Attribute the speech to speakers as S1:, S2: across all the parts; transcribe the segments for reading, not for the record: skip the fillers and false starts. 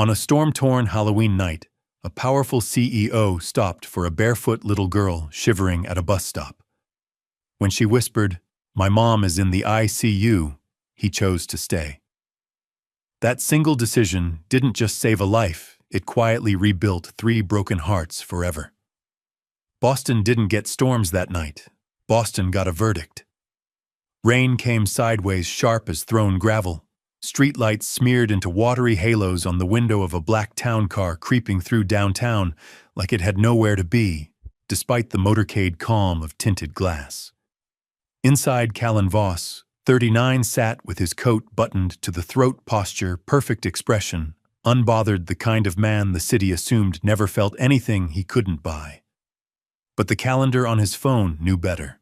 S1: On a storm-torn Halloween night, a powerful CEO stopped for a barefoot little girl shivering at a bus stop. When she whispered, "My mom is in the ICU," he chose to stay. That single decision didn't just save a life, it quietly rebuilt 3 broken hearts forever. Boston didn't get storms that night. Boston got a verdict. Rain came sideways, sharp as thrown gravel. Streetlights smeared into watery halos on the window of a black town car creeping through downtown like it had nowhere to be, despite the motorcade calm of tinted glass. Inside, Callan Voss, 39, sat with his coat buttoned to the throat, posture, perfect expression, unbothered, the kind of man the city assumed never felt anything he couldn't buy. But the calendar on his phone knew better.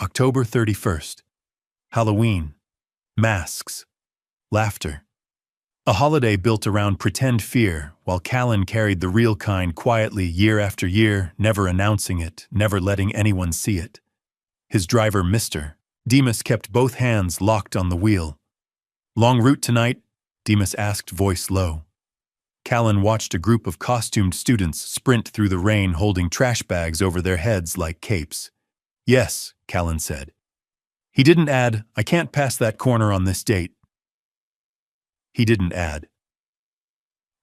S1: October 31st. Halloween. Masks. Laughter. A holiday built around pretend fear, while Callan carried the real kind quietly year after year, never announcing it, never letting anyone see it. His driver, Mr. Demas, kept both hands locked on the wheel. "Long route tonight?" Demas asked, voice low. Callan watched a group of costumed students sprint through the rain holding trash bags over their heads like capes. "Yes," Callan said. He didn't add, "I can't pass that corner on this date." He didn't add,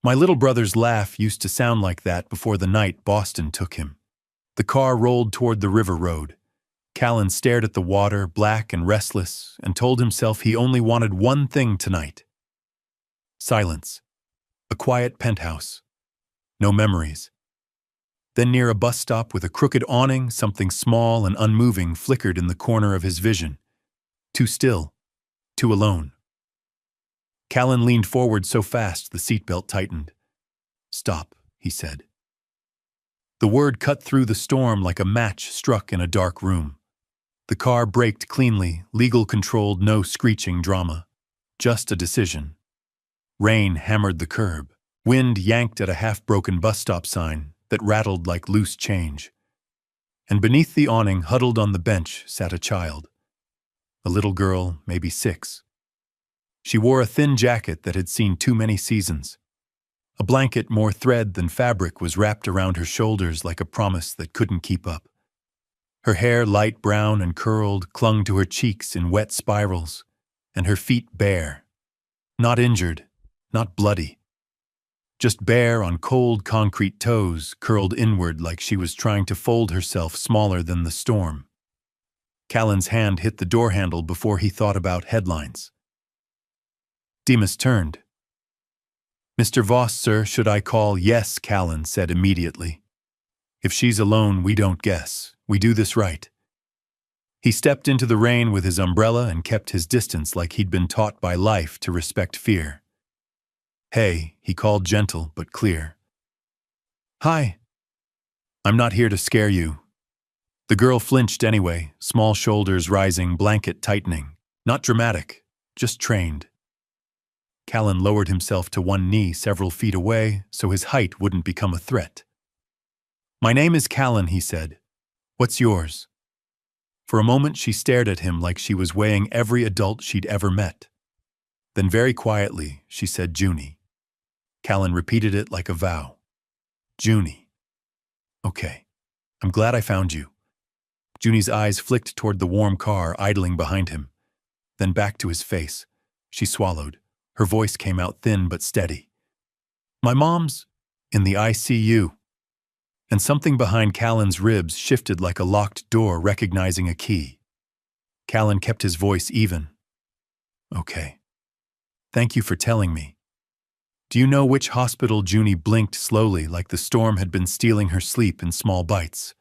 S1: "My little brother's laugh used to sound like that before the night Boston took him." The car rolled toward the river road. Callan stared at the water, black and restless, and told himself he only wanted one thing tonight. Silence. A quiet penthouse. No memories. Then near a bus stop with a crooked awning, something small and unmoving flickered in the corner of his vision. Too still. Too alone. Callan leaned forward so fast the seatbelt tightened. "Stop," he said. The word cut through the storm like a match struck in a dark room. The car braked cleanly, legal-controlled, no screeching drama. Just a decision. Rain hammered the curb. Wind yanked at a half-broken bus stop sign that rattled like loose change. And beneath the awning, huddled on the bench, sat a child. A little girl, maybe 6. She wore a thin jacket that had seen too many seasons. A blanket more thread than fabric was wrapped around her shoulders like a promise that couldn't keep up. Her hair, light brown and curled, clung to her cheeks in wet spirals, and her feet bare. Not injured, not bloody. Just bare on cold concrete toes, curled inward like she was trying to fold herself smaller than the storm. Callan's hand hit the door handle before he thought about headlines. Demas turned. "Mr. Voss, sir, should I call?" "Yes," Callan said immediately. "If she's alone, we don't guess. We do this right." He stepped into the rain with his umbrella and kept his distance like he'd been taught by life to respect fear. "Hey," he called, gentle but clear. "Hi. I'm not here to scare you." The girl flinched anyway, small shoulders rising, blanket tightening. Not dramatic, just trained. Callan lowered himself to one knee several feet away so his height wouldn't become a threat. "My name is Callan," he said. "What's yours?" For a moment she stared at him like she was weighing every adult she'd ever met. Then very quietly she said, "Junie." Callan repeated it like a vow. "Junie. Okay. I'm glad I found you." Junie's eyes flicked toward the warm car idling behind him, then back to his face. She swallowed. Her voice came out thin but steady. "My mom's in the ICU." And something behind Callan's ribs shifted like a locked door recognizing a key. Callan kept his voice even. "Okay. Thank you for telling me. Do you know which hospital?" Junie blinked slowly like the storm had been stealing her sleep in small bites.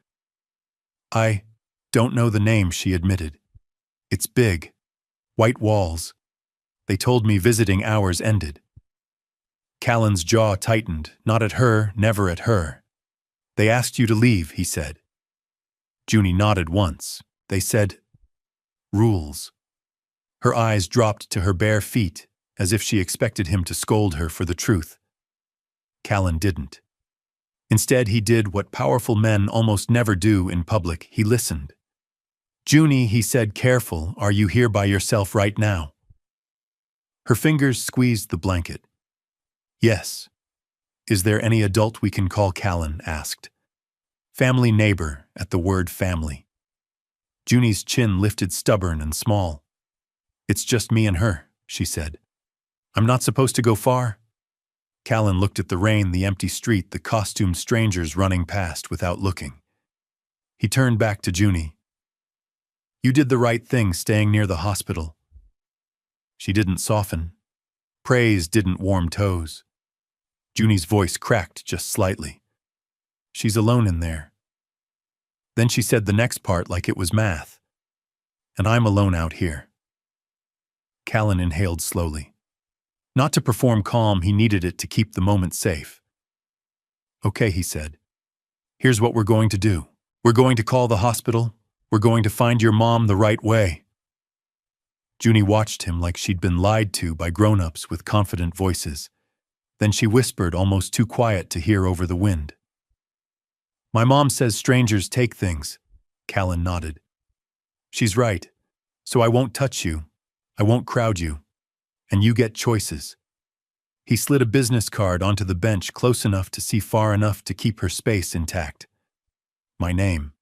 S1: "I don't know the name," she admitted. "It's big. White walls. They told me visiting hours ended." Callan's jaw tightened, not at her, never at her. "They asked you to leave," he said. Junie nodded once. "They said, rules." Her eyes dropped to her bare feet, as if she expected him to scold her for the truth. Callan didn't. Instead, he did what powerful men almost never do in public. He listened. "Junie," he said, careful, "are you here by yourself right now?" Her fingers squeezed the blanket. Yes. Is there any adult we can call? Callan asked. Family neighbor at the word family. Junie's chin lifted stubborn and small. It's just me and her, she said. I'm not supposed to go far? Callan looked at the rain, the empty street, the costumed strangers running past without looking. He turned back to Junie. You did the right thing staying near the hospital. She didn't soften. Praise didn't warm toes. Junie's voice cracked just slightly. She's alone in there. Then she said the next part like it was math. And I'm alone out here. Callan inhaled slowly. Not to perform calm, he needed it to keep the moment safe. Okay, he said. Here's what we're going to do. We're going to call the hospital. We're going to find your mom the right way. Junie watched him like she'd been lied to by grown-ups with confident voices. Then she whispered, almost too quiet to hear over the wind. My mom says strangers take things. Callan nodded. She's right. So I won't touch you. I won't crowd you. And you get choices. He slid a business card onto the bench close enough to see far enough to keep her space intact. My name.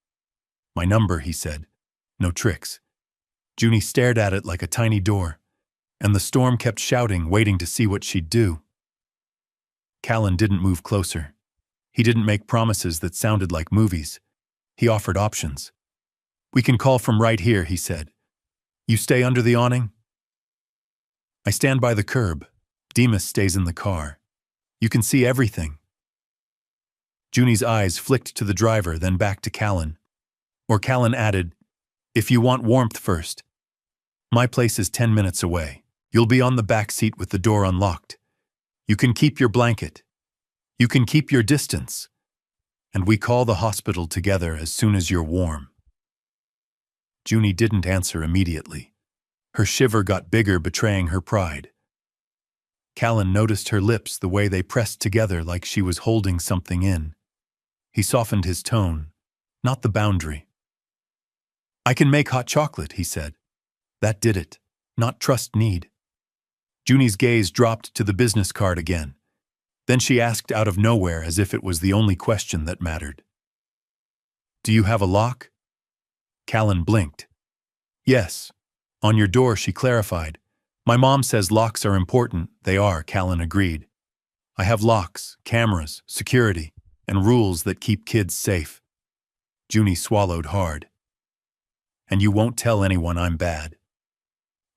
S1: My number, he said. No tricks. Junie stared at it like a tiny door, and the storm kept shouting, waiting to see what she'd do. Callan didn't move closer. He didn't make promises that sounded like movies. He offered options. We can call from right here, he said. You stay under the awning? I stand by the curb. Demas stays in the car. You can see everything. Junie's eyes flicked to the driver, then back to Callan. Or Callan added, if you want warmth first. My place is 10 minutes away. You'll be on the back seat with the door unlocked. You can keep your blanket. You can keep your distance. And we call the hospital together as soon as you're warm. Junie didn't answer immediately. Her shiver got bigger, betraying her pride. Callan noticed her lips, the way they pressed together like she was holding something in. He softened his tone, not the boundary. I can make hot chocolate, he said. That did it, not trust need. Junie's gaze dropped to the business card again. Then she asked out of nowhere, as if it was the only question that mattered. Do you have a lock? Callan blinked. Yes. On your door, she clarified. My mom says locks are important. They are, Callan agreed. I have locks, cameras, security, and rules that keep kids safe. Junie swallowed hard. And you won't tell anyone I'm bad.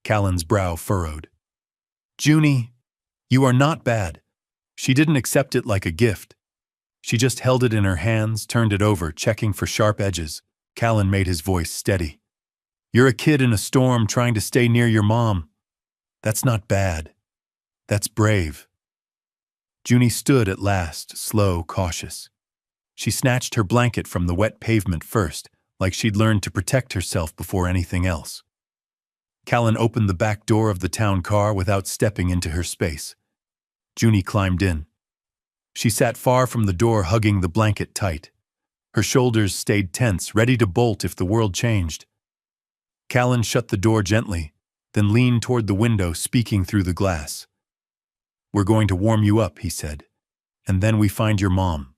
S1: Callan's brow furrowed. Junie, you are not bad. She didn't accept it like a gift. She just held it in her hands, turned it over, checking for sharp edges. Callan made his voice steady. You're a kid in a storm trying to stay near your mom. That's not bad. That's brave. Junie stood at last, slow, cautious. She snatched her blanket from the wet pavement first, like she'd learned to protect herself before anything else. Callan opened the back door of the town car without stepping into her space. Junie climbed in. She sat far from the door, hugging the blanket tight. Her shoulders stayed tense, ready to bolt if the world changed. Callan shut the door gently, then leaned toward the window, speaking through the glass. We're going to warm you up, he said, and then we find your mom.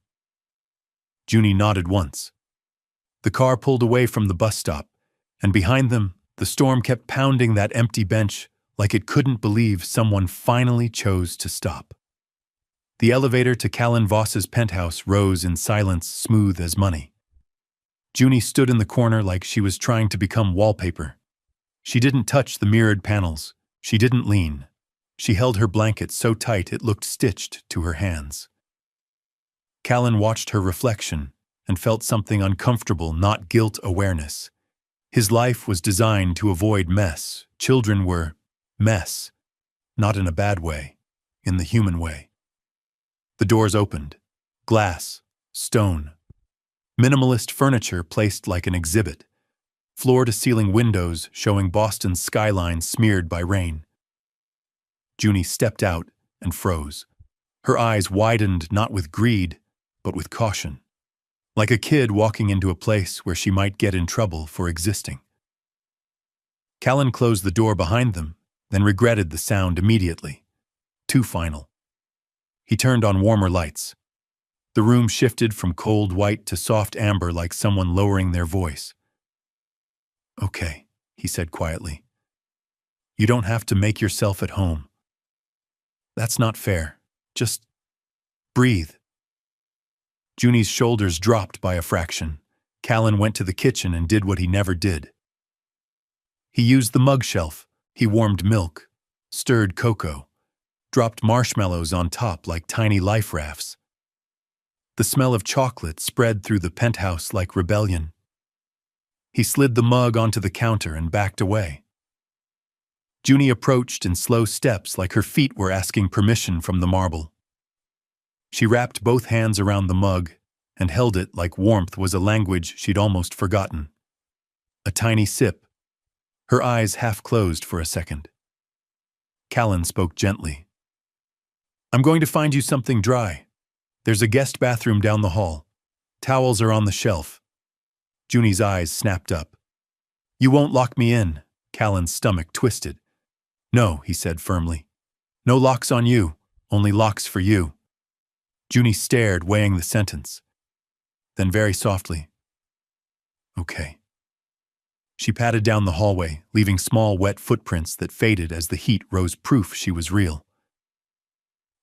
S1: Junie nodded once. The car pulled away from the bus stop, and behind them, the storm kept pounding that empty bench like it couldn't believe someone finally chose to stop. The elevator to Callan Voss's penthouse rose in silence, smooth as money. Junie stood in the corner like she was trying to become wallpaper. She didn't touch the mirrored panels. She didn't lean. She held her blanket so tight it looked stitched to her hands. Callan watched her reflection and felt something uncomfortable, not guilt awareness. His life was designed to avoid mess. Children were mess, not in a bad way, in the human way. The doors opened. Glass, stone. Minimalist furniture placed like an exhibit. Floor-to-ceiling windows showing Boston's skyline smeared by rain. Junie stepped out and froze. Her eyes widened not with greed, but with caution. Like a kid walking into a place where she might get in trouble for existing. Callan closed the door behind them, then regretted the sound immediately. Too final. He turned on warmer lights. The room shifted from cold white to soft amber like someone lowering their voice. "Okay," he said quietly. "You don't have to make yourself at home. That's not fair. Just breathe." Junie's shoulders dropped by a fraction. Callan went to the kitchen and did what he never did. He used the mug shelf. He warmed milk, stirred cocoa, dropped marshmallows on top like tiny life rafts. The smell of chocolate spread through the penthouse like rebellion. He slid the mug onto the counter and backed away. Junie approached in slow steps like her feet were asking permission from the marble. She wrapped both hands around the mug and held it like warmth was a language she'd almost forgotten. A tiny sip, her eyes half closed for a second. Callan spoke gently. "I'm going to find you something dry. There's a guest bathroom down the hall. Towels are on the shelf." Junie's eyes snapped up. "You won't lock me in." Callan's stomach twisted. "No," he said firmly. "No locks on you, only locks for you." Junie stared, weighing the sentence. Then very softly, "Okay." She padded down the hallway, leaving small wet footprints that faded as the heat rose proof she was real.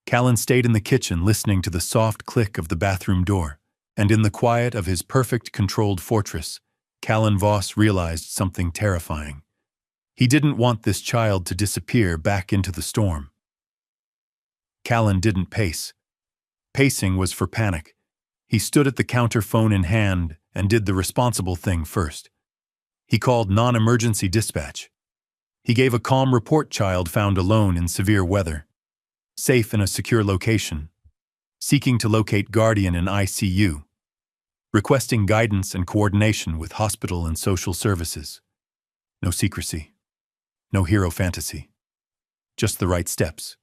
S1: Callan stayed in the kitchen listening to the soft click of the bathroom door, and in the quiet of his perfect controlled fortress, Callan Voss realized something terrifying. He didn't want this child to disappear back into the storm. Callan didn't pace. Pacing was for panic. He stood at the counter, phone in hand, and did the responsible thing first. He called non-emergency dispatch. He gave a calm report: child found alone in severe weather, safe in a secure location, seeking to locate guardian in ICU, requesting guidance and coordination with hospital and social services. No secrecy, no hero fantasy, just the right steps.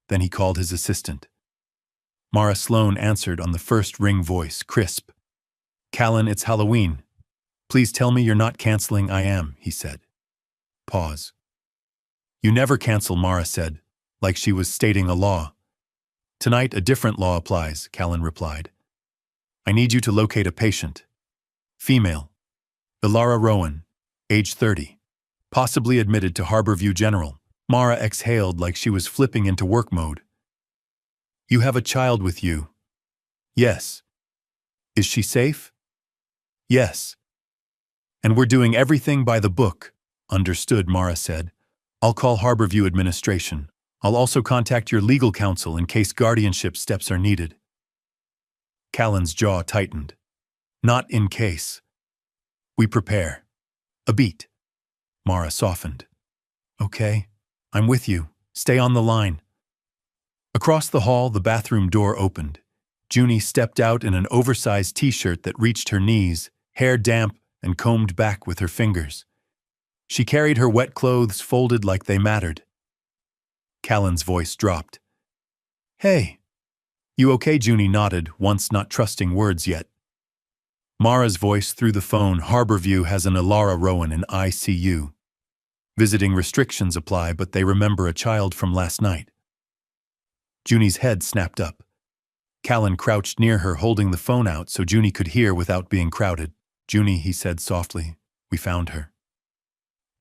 S1: Then he called his assistant. Mara Sloan answered on the first ring voice, crisp. "Callan, it's Halloween. Please tell me you're not canceling." "I am," he said. Pause. "You never cancel," Mara said, like she was stating a law. "Tonight a different law applies," Callan replied. "I need you to locate a patient. Female. Ilara Rowan, age 30. Possibly admitted to Harborview General." Mara exhaled like she was flipping into work mode. "You have a child with you?" "Yes." "Is she safe?" "Yes." "And we're doing everything by the book." "Understood," Mara said. "I'll call Harborview administration. I'll also contact your legal counsel in case guardianship steps are needed." Callan's jaw tightened. "Not in case. We prepare." "A beat." Mara softened. "Okay, I'm with you. Stay on the line." Across the hall, the bathroom door opened. Junie stepped out in an oversized t-shirt that reached her knees, hair damp and combed back with her fingers. She carried her wet clothes folded like they mattered. Callan's voice dropped. "Hey, you okay?" Junie nodded, once not trusting words yet. Mara's voice through the phone. "Harborview has an Ilara Rowan in ICU. Visiting restrictions apply, but they remember a child from last night." Junie's head snapped up. Callan crouched near her, holding the phone out so Junie could hear without being crowded. "Junie," he said softly, "we found her."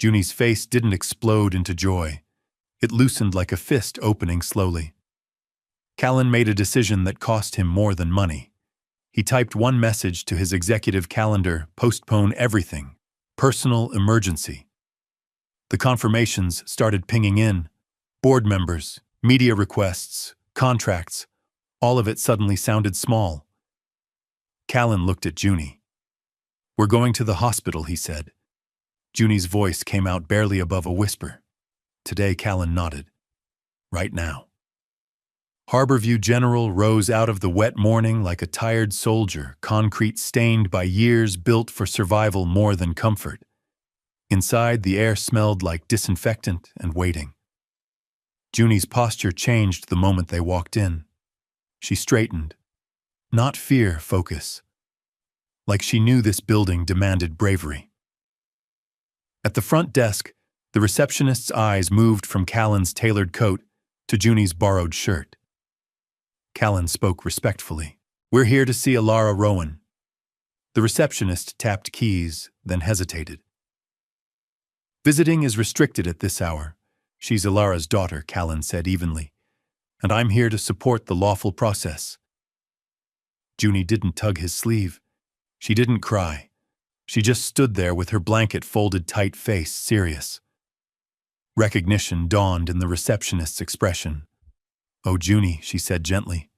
S1: Junie's face didn't explode into joy. It loosened like a fist opening slowly. Callan made a decision that cost him more than money. He typed one message to his executive calendar: postpone everything. Personal emergency. The confirmations started pinging in. Board members, media requests, contracts. All of it suddenly sounded small. Callan looked at Junie. "We're going to the hospital," he said. Junie's voice came out barely above a whisper. "Today," Callan nodded. "Right now." Harborview General rose out of the wet morning like a tired soldier, concrete stained by years, built for survival more than comfort. Inside, the air smelled like disinfectant and waiting. Junie's posture changed the moment they walked in. She straightened. Not fear, focus. Like she knew this building demanded bravery. At the front desk, the receptionist's eyes moved from Callan's tailored coat to Junie's borrowed shirt. Callan spoke respectfully. We're here to see Alara Rowan. The receptionist tapped keys, then hesitated. Visiting is restricted at this hour. She's Alara's daughter, Callan said evenly. And I'm here to support the lawful process. Junie didn't tug his sleeve. She didn't cry. She just stood there with her blanket folded tight, face serious. Recognition dawned in the receptionist's expression. Oh, Junie, she said gently.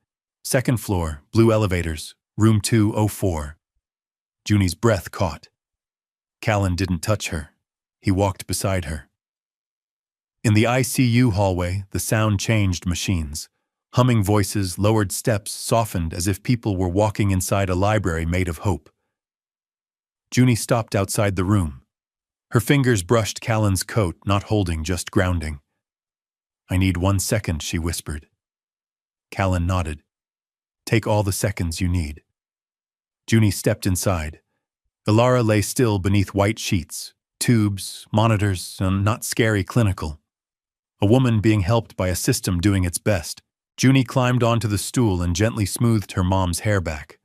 S1: Second floor, blue elevators, room 204. Junie's breath caught. Callan didn't touch her. He walked beside her. In the ICU hallway, the sound changed machines. Humming voices, lowered steps, softened as if people were walking inside a library made of hope. Junie stopped outside the room. Her fingers brushed Callan's coat, not holding, just grounding. I need 1 second, she whispered. Callan nodded. Take all the seconds you need. Junie stepped inside. Alara lay still beneath white sheets, tubes, monitors, and not scary clinical. A woman being helped by a system doing its best. Junie climbed onto the stool and gently smoothed her mom's hair back.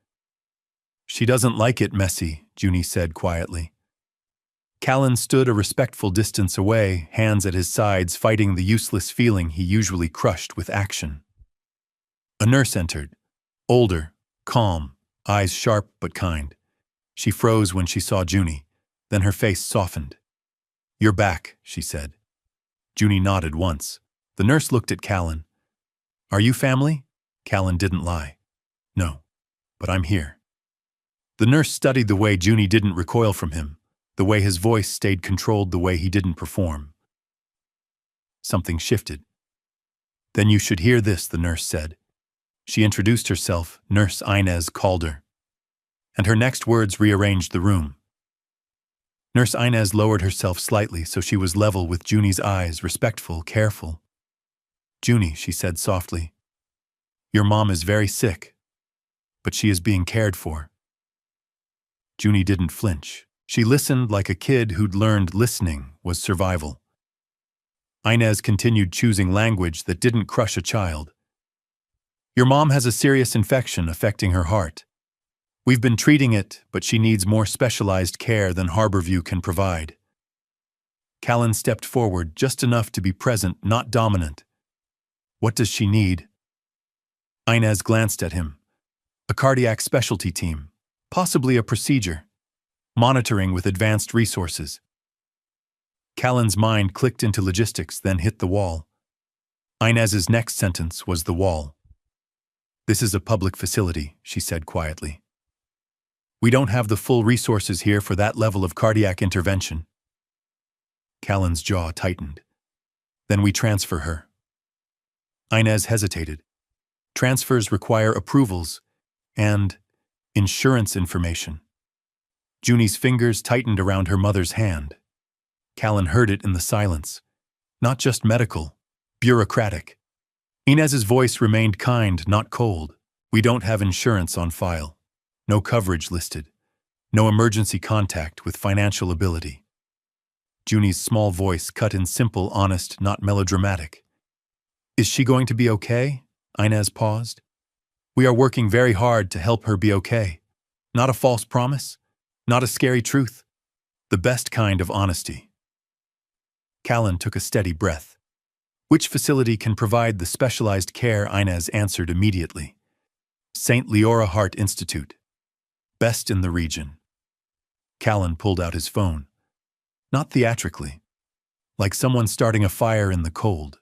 S1: She doesn't like it messy, Junie said quietly. Callan stood a respectful distance away, hands at his sides, fighting the useless feeling he usually crushed with action. A nurse entered. Older, calm, eyes sharp but kind. She froze when she saw Junie, then her face softened. You're back, she said. Junie nodded once. The nurse looked at Callan. Are you family? Callan didn't lie. No, but I'm here. The nurse studied the way Junie didn't recoil from him, the way his voice stayed controlled, the way he didn't perform. Something shifted. Then you should hear this, the nurse said. She introduced herself, Nurse Inez Calder. And her next words rearranged the room. Nurse Inez lowered herself slightly so she was level with Junie's eyes, respectful, careful. Junie, she said softly, your mom is very sick, but she is being cared for. Junie didn't flinch. She listened like a kid who'd learned listening was survival. Inez continued, choosing language that didn't crush a child. Your mom has a serious infection affecting her heart. We've been treating it, but she needs more specialized care than Harborview can provide. Callan stepped forward just enough to be present, not dominant. What does she need? Inez glanced at him. A cardiac specialty team, possibly a procedure, monitoring with advanced resources. Callan's mind clicked into logistics, then hit the wall. Inez's next sentence was the wall. This is a public facility, she said quietly. We don't have the full resources here for that level of cardiac intervention. Callan's jaw tightened. Then we transfer her. Inez hesitated. Transfers require approvals and insurance information. Junie's fingers tightened around her mother's hand. Callan heard it in the silence. Not just medical, bureaucratic. Inez's voice remained kind, not cold. We don't have insurance on file. No coverage listed. No emergency contact with financial ability. Junie's small voice cut in simple, honest, not melodramatic. Is she going to be okay? Inez paused. We are working very hard to help her be okay. Not a false promise. Not a scary truth. The best kind of honesty. Callan took a steady breath. Which facility can provide the specialized care? Inez answered immediately. St. Leora Heart Institute. Best in the region. Callan pulled out his phone. Not theatrically. Like someone starting a fire in the cold.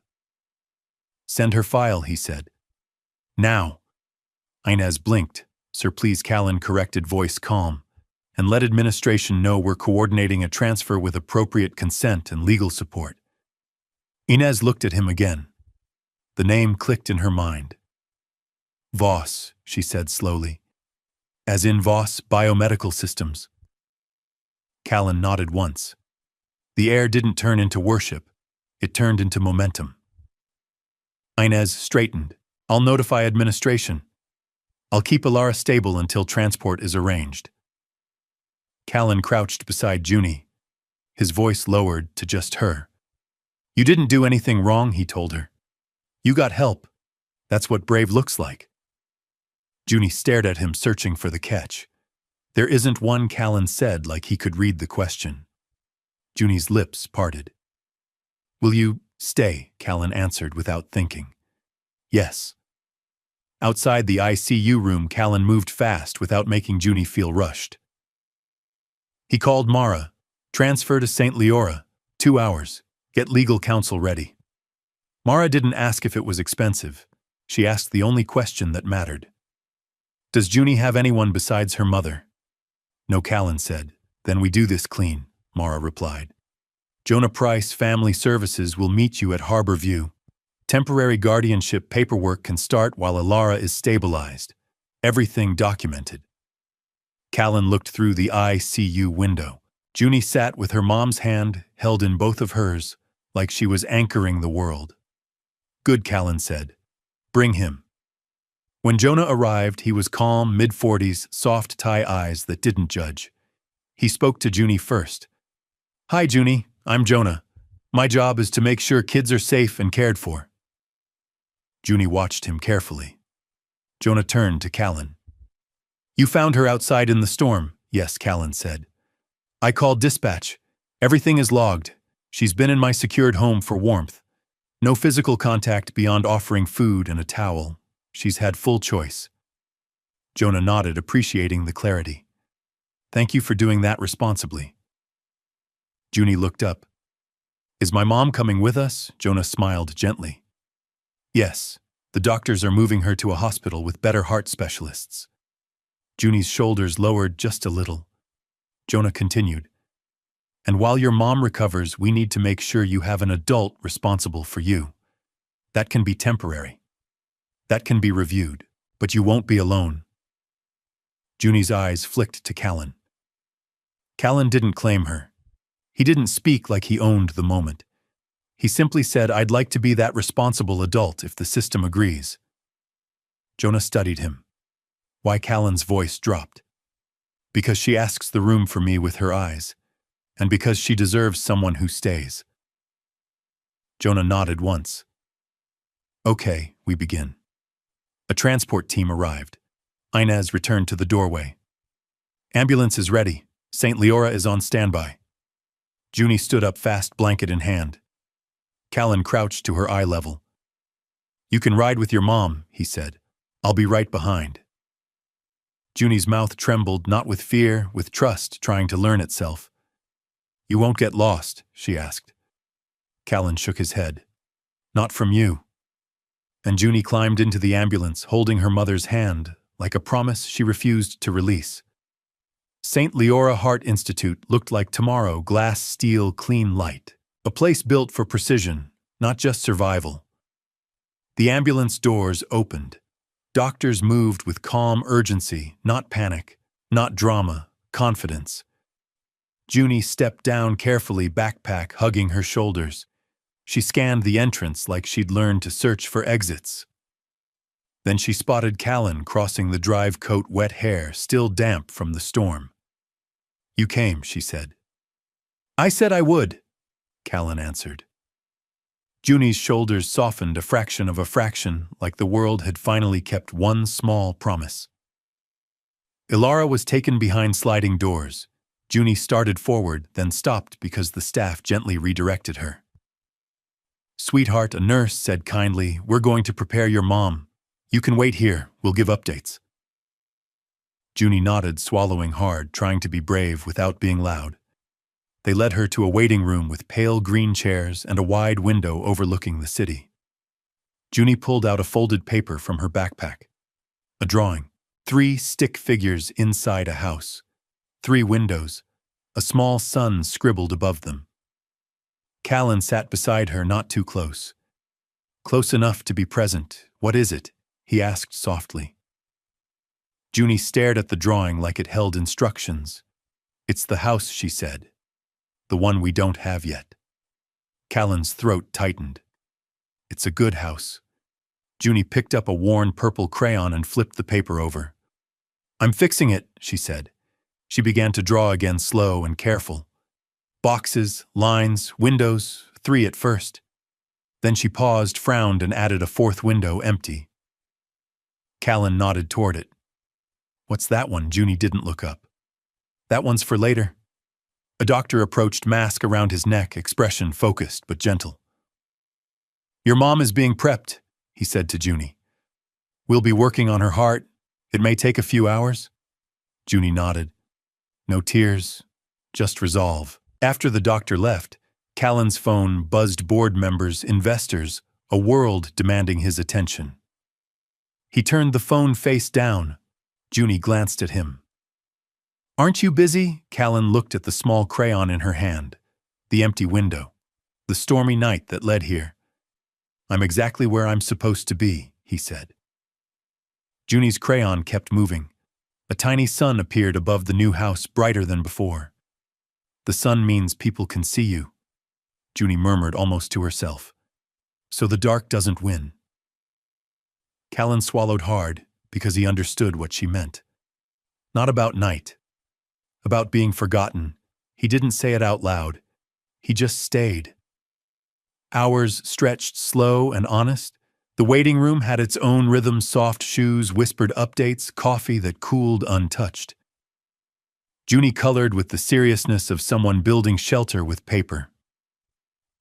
S1: Send her file, he said. Now. Inez blinked. Sir, please, Callan corrected, voice calm. And let administration know we're coordinating a transfer with appropriate consent and legal support. Inez looked at him again. The name clicked in her mind. Voss, she said slowly. As in Voss Biomedical Systems. Callan nodded once. The air didn't turn into worship. It turned into momentum. Inez straightened. I'll notify administration. I'll keep Alara stable until transport is arranged. Callan crouched beside Junie. His voice lowered to just her. You didn't do anything wrong, he told her. You got help. That's what brave looks like. Junie stared at him, searching for the catch. There isn't one, Callan said, like he could read the question. Junie's lips parted. Will you stay? Callan answered without thinking. Yes. Outside the ICU room, Callan moved fast without making Junie feel rushed. He called Mara. Transfer to St. Leora. 2 hours. Get legal counsel ready. Mara didn't ask if it was expensive. She asked the only question that mattered. Does Junie have anyone besides her mother? No, Callan said. Then we do this clean, Mara replied. Jonah Price Family Services will meet you at Harbor View. Temporary guardianship paperwork can start while Ilara is stabilized. Everything documented. Callan looked through the ICU window. Junie sat with her mom's hand held in both of hers, like she was anchoring the world. Good, Callan said. Bring him. When Jonah arrived, he was calm, mid-40s, soft tie eyes that didn't judge. He spoke to Junie first. Hi, Junie. I'm Jonah. My job is to make sure kids are safe and cared for. Junie watched him carefully. Jonah turned to Callan. You found her outside in the storm? Yes, Callan said. I called dispatch. Everything is logged. She's been in my secured home for warmth. No physical contact beyond offering food and a towel. She's had full choice. Jonah nodded, appreciating the clarity. Thank you for doing that responsibly. Junie looked up. Is my mom coming with us? Jonah smiled gently. Yes, the doctors are moving her to a hospital with better heart specialists. Junie's shoulders lowered just a little. Jonah continued. And while your mom recovers, we need to make sure you have an adult responsible for you. That can be temporary. That can be reviewed, but you won't be alone. Junie's eyes flicked to Callan. Callan didn't claim her. He didn't speak like he owned the moment. He simply said, I'd like to be that responsible adult if the system agrees. Jonah studied him. Why? Callan's voice dropped. Because she asks the room for me with her eyes, and because she deserves someone who stays. Jonah nodded once. Okay, we begin. A transport team arrived. Inez returned to the doorway. Ambulance is ready. St. Leora is on standby. Junie stood up fast, blanket in hand. Callan crouched to her eye level. You can ride with your mom, he said. I'll be right behind. Junie's mouth trembled, not with fear, with trust trying to learn itself. You won't get lost, she asked. Callan shook his head. Not from you. And Junie climbed into the ambulance, holding her mother's hand, like a promise she refused to release. St. Leora Heart Institute looked like tomorrow, glass, steel, clean light. A place built for precision, not just survival. The ambulance doors opened. Doctors moved with calm urgency, not panic, not drama, confidence. Junie stepped down carefully, backpack hugging her shoulders. She scanned the entrance like she'd learned to search for exits. Then she spotted Callan crossing the drive, coat, wet hair, still damp from the storm. You came, she said. I said I would, Callan answered. Junie's shoulders softened a fraction of a fraction, like the world had finally kept one small promise. Ilara was taken behind sliding doors. Junie started forward, then stopped because the staff gently redirected her. Sweetheart, a nurse said kindly, we're going to prepare your mom. You can wait here, we'll give updates. Junie nodded, swallowing hard, trying to be brave without being loud. They led her to a waiting room with pale green chairs and a wide window overlooking the city. Junie pulled out a folded paper from her backpack. A drawing. 3 stick figures inside a house. 3 windows. A small sun scribbled above them. Callan sat beside her, not too close. Close enough to be present. What is it? He asked softly. Junie stared at the drawing like it held instructions. It's the house, she said. The one we don't have yet. Callan's throat tightened. It's a good house. Junie picked up a worn purple crayon and flipped the paper over. I'm fixing it, she said. She began to draw again, slow and careful. Boxes, lines, windows, 3 at first. Then she paused, frowned, and added a 4th window, empty. Callan nodded toward it. What's that one? Junie didn't look up. That one's for later. A doctor approached, mask around his neck, expression focused but gentle. Your mom is being prepped, he said to Junie. We'll be working on her heart. It may take a few hours. Junie nodded. No tears, just resolve. After the doctor left, Callan's phone buzzed board members, investors, a world demanding his attention. He turned the phone face down. Junie glanced at him. Aren't you busy? Callan looked at the small crayon in her hand, the empty window, the stormy night that led here. I'm exactly where I'm supposed to be, he said. Junie's crayon kept moving. A tiny sun appeared above the new house, brighter than before. The sun means people can see you, Junie murmured almost to herself. So the dark doesn't win. Callan swallowed hard because he understood what she meant. Not about night. About being forgotten. He didn't say it out loud. He just stayed. Hours stretched slow and honest. The waiting room had its own rhythm, soft shoes, whispered updates, coffee that cooled untouched. Junie colored with the seriousness of someone building shelter with paper.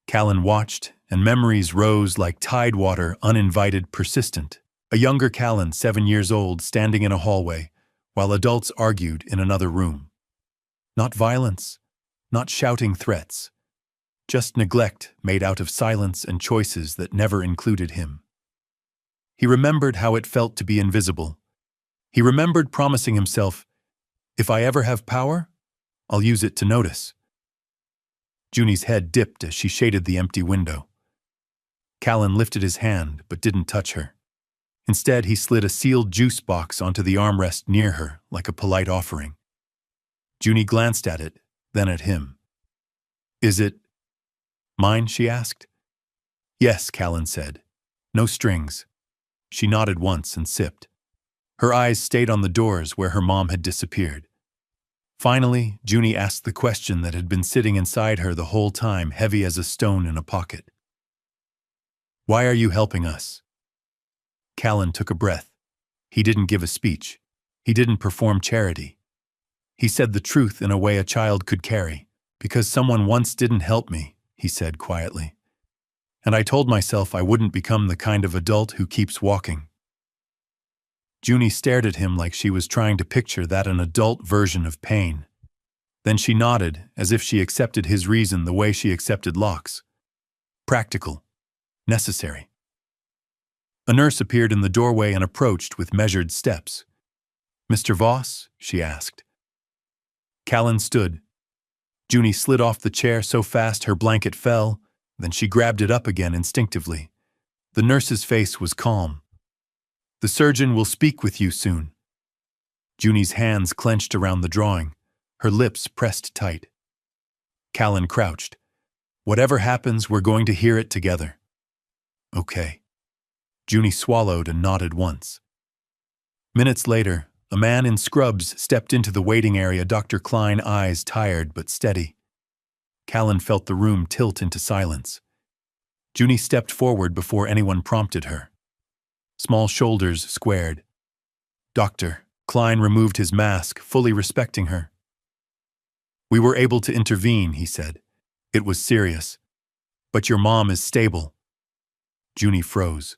S1: Callan watched, and memories rose like tidewater, uninvited, persistent. A younger Callan, 7 years old, standing in a hallway, while adults argued in another room. Not violence, not shouting threats, just neglect made out of silence and choices that never included him. He remembered how it felt to be invisible. He remembered promising himself, if I ever have power, I'll use it to notice. Junie's head dipped as she shaded the empty window. Callan lifted his hand but didn't touch her. Instead, he slid a sealed juice box onto the armrest near her like a polite offering. Junie glanced at it, then at him. Is it mine? She asked. Yes, Callan said. No strings. She nodded once and sipped. Her eyes stayed on the doors where her mom had disappeared. Finally, Junie asked the question that had been sitting inside her the whole time, heavy as a stone in a pocket. Why are you helping us? Callan took a breath. He didn't give a speech. He didn't perform charity. He said the truth in a way a child could carry. Because someone once didn't help me, he said quietly. And I told myself I wouldn't become the kind of adult who keeps walking. Junie stared at him like she was trying to picture that an adult version of pain. Then she nodded, as if she accepted his reason the way she accepted Locke's. Practical. Necessary. A nurse appeared in the doorway and approached with measured steps. Mr. Voss? She asked. Callan stood. Junie slid off the chair so fast her blanket fell, then she grabbed it up again instinctively. The nurse's face was calm. The surgeon will speak with you soon. Junie's hands clenched around the drawing, her lips pressed tight. Callan crouched. Whatever happens, we're going to hear it together. Okay. Junie swallowed and nodded once. Minutes later, a man in scrubs stepped into the waiting area, Dr. Klein, eyes tired but steady. Callan felt the room tilt into silence. Junie stepped forward before anyone prompted her. Small shoulders squared. Doctor, Klein removed his mask, fully respecting her. We were able to intervene, he said. It was serious. But your mom is stable. Junie froze.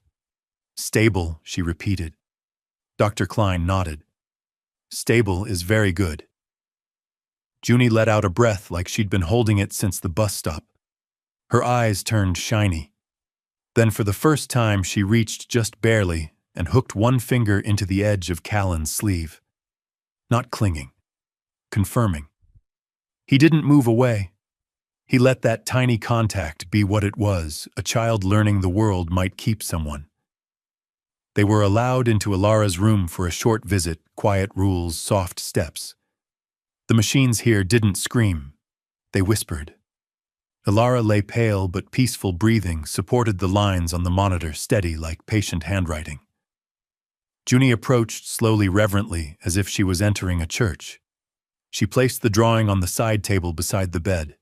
S1: Stable, she repeated. Dr. Klein nodded. Stable is very good. Junie let out a breath like she'd been holding it since the bus stop. Her eyes turned shiny. Then for the first time she reached just barely and hooked one finger into the edge of Callan's sleeve. Not clinging. Confirming. He didn't move away. He let that tiny contact be what it was, a child learning the world might keep someone. They were allowed into Alara's room for a short visit, quiet rules, soft steps. The machines here didn't scream. They whispered. Alara lay pale but peaceful, breathing supported the lines on the monitor, steady like patient handwriting. Junie approached slowly, reverently, as if she was entering a church. She placed the drawing on the side table beside the bed.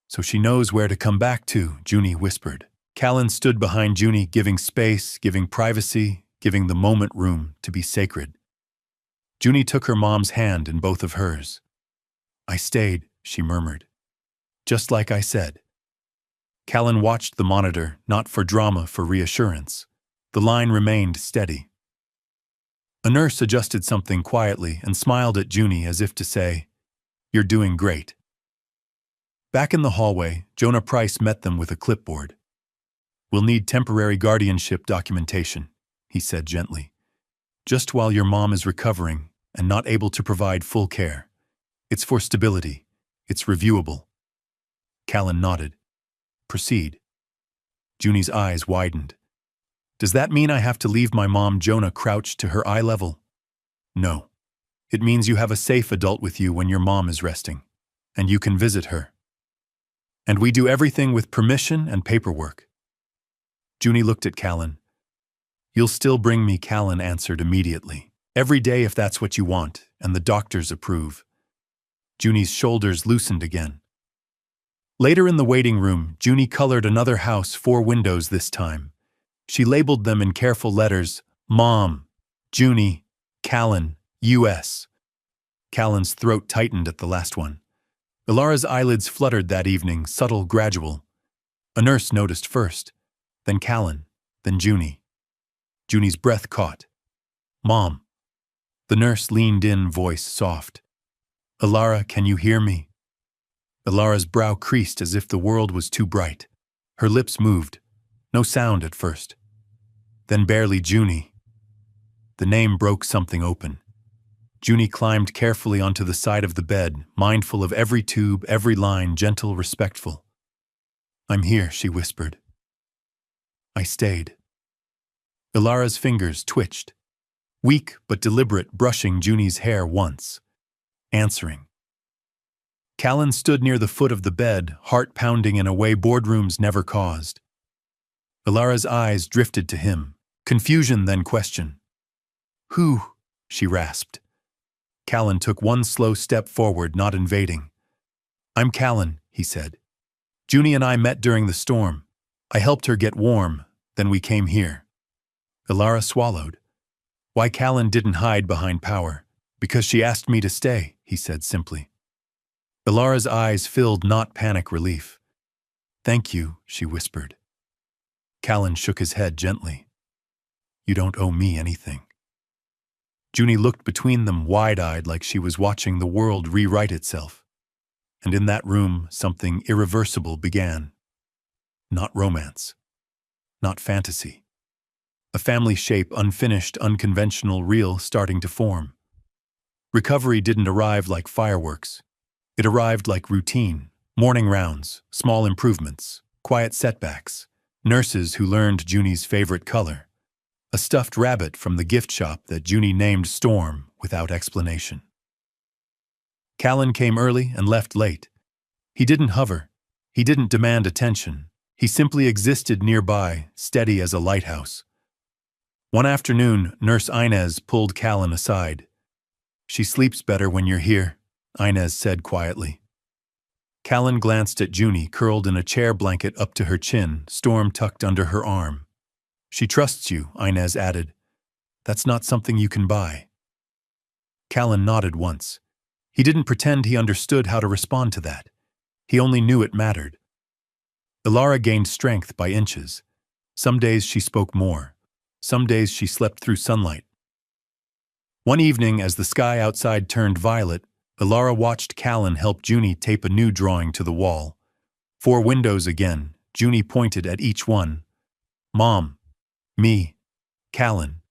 S1: So she knows where to come back to, Junie whispered. Callan stood behind Junie, giving space, giving privacy, giving the moment room to be sacred. Junie took her mom's hand in both of hers. "I stayed," she murmured. "Just like I said." Callan watched the monitor, not for drama, for reassurance. The line remained steady. A nurse adjusted something quietly and smiled at Junie as if to say, "You're doing great." Back in the hallway, Jonah Price met them with a clipboard. "We'll need temporary guardianship documentation," he said gently. "Just while your mom is recovering and not able to provide full care. It's for stability. It's reviewable." Callan nodded. "Proceed." Junie's eyes widened. "Does that mean I have to leave my mom?" Jonah crouched to her eye level. "No. It means you have a safe adult with you when your mom is resting, and you can visit her. And we do everything with permission and paperwork." Junie looked at Callan. "You'll still bring me," Callan answered immediately. "Every day if that's what you want, and the doctors approve." Junie's shoulders loosened again. Later in the waiting room, Junie colored another house, 4 windows this time. She labeled them in careful letters: Mom, Junie, Callan, U.S. Callan's throat tightened at the last one. Ilara's eyelids fluttered that evening, subtle, gradual. A nurse noticed first, then Callan, then Junie. Junie's breath caught. "Mom." The nurse leaned in, voice soft. "Ilara, can you hear me?" Ilara's brow creased as if the world was too bright. Her lips moved. No sound at first. Then barely Junie. The name broke something open. Junie climbed carefully onto the side of the bed, mindful of every tube, every line, gentle, respectful. "I'm here," she whispered. "I stayed." Ilara's fingers twitched. Weak but deliberate, brushing Junie's hair once. Answering. Callan stood near the foot of the bed, heart pounding in a way boardrooms never caused. Ilara's eyes drifted to him, confusion then question. "Who?" she rasped. Callan took one slow step forward, not invading. "I'm Callan," he said. "Junie and I met during the storm. I helped her get warm, then we came here." Ilara swallowed. "Why?" Callan didn't hide behind power. "Because she asked me to stay," he said simply. Ilara's eyes filled, not panic, relief. "Thank you," she whispered. Callan shook his head gently. "You don't owe me anything." Junie looked between them, wide-eyed, like she was watching the world rewrite itself. And in that room, something irreversible began. Not romance. Not fantasy. A family shape, unfinished, unconventional, real, starting to form. Recovery didn't arrive like fireworks. It arrived like routine, morning rounds, small improvements, quiet setbacks, nurses who learned Junie's favorite color, a stuffed rabbit from the gift shop that Junie named Storm without explanation. Callan came early and left late. He didn't hover. He didn't demand attention. He simply existed nearby, steady as a lighthouse. One afternoon, Nurse Inez pulled Callan aside. "She sleeps better when you're here," Inez said quietly. Callan glanced at Junie, curled in a chair blanket up to her chin, Storm tucked under her arm. "She trusts you," Inez added. "That's not something you can buy." Callan nodded once. He didn't pretend he understood how to respond to that. He only knew it mattered. Ilara gained strength by inches. Some days she spoke more. Some days she slept through sunlight. One evening, as the sky outside turned violet, Ilara watched Callan help Junie tape a new drawing to the wall. 4 windows again. Junie pointed at each one. "Mom. Me. Callan."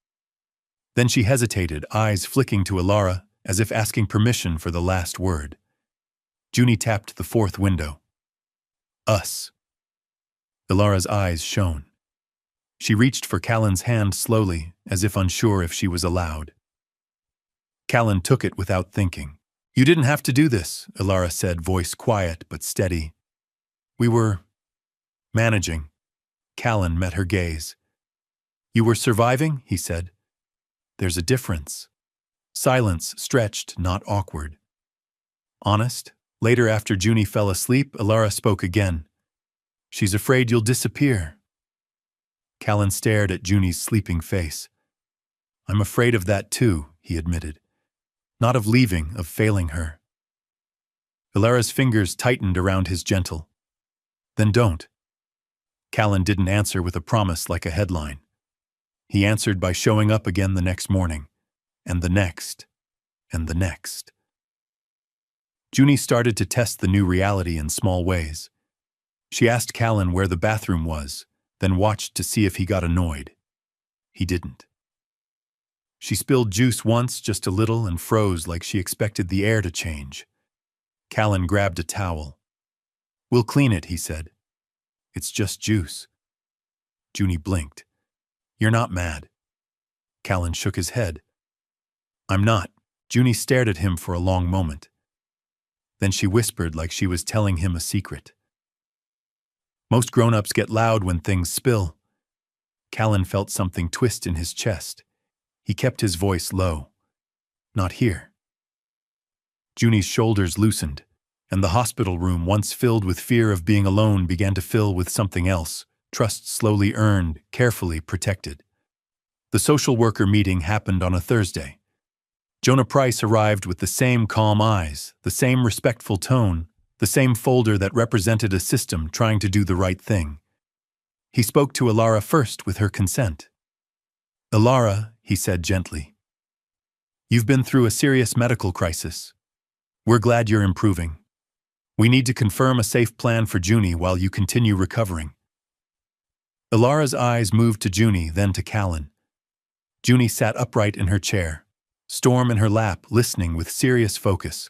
S1: Then she hesitated, eyes flicking to Ilara, as if asking permission for the last word. Junie tapped the 4th window. "Us." Ilara's eyes shone. She reached for Callan's hand slowly, as if unsure if she was allowed. Callan took it without thinking. "You didn't have to do this," Ilara said, voice quiet but steady. "We were managing." Callan met her gaze. "You were surviving?" he said. "There's a difference." Silence, stretched, not awkward. Honest. Later, after Junie fell asleep, Ilara spoke again. "She's afraid you'll disappear." Callan stared at Junie's sleeping face. "I'm afraid of that too," he admitted. Not of leaving, of failing her. Ilara's fingers tightened around his gentle. Then don't. Callan didn't answer with a promise like a headline. He answered by showing up again the next morning, and the next, and the next. Junie started to test the new reality in small ways. She asked Callan where the bathroom was, then watched to see if he got annoyed. He didn't. She spilled juice once, just a little, and froze like she expected the air to change. Callan grabbed a towel. "We'll clean it," he said. "It's just juice." Junie blinked. "You're not mad." Callan shook his head. "I'm not." Junie stared at him for a long moment. Then she whispered like she was telling him a secret. "Most grown-ups get loud when things spill." Callan felt something twist in his chest. He kept his voice low. "Not here." Junie's shoulders loosened, and the hospital room, once filled with fear of being alone, began to fill with something else, trust slowly earned, carefully protected. The social worker meeting happened on a Thursday. Jonah Price arrived with the same calm eyes, the same respectful tone, the same folder that represented a system trying to do the right thing. He spoke to Ilara first with her consent. "Ilara," he said gently, "you've been through a serious medical crisis. We're glad you're improving. We need to confirm a safe plan for Junie while you continue recovering." Ilara's eyes moved to Junie, then to Callan. Junie sat upright in her chair, Storm in her lap, listening with serious focus.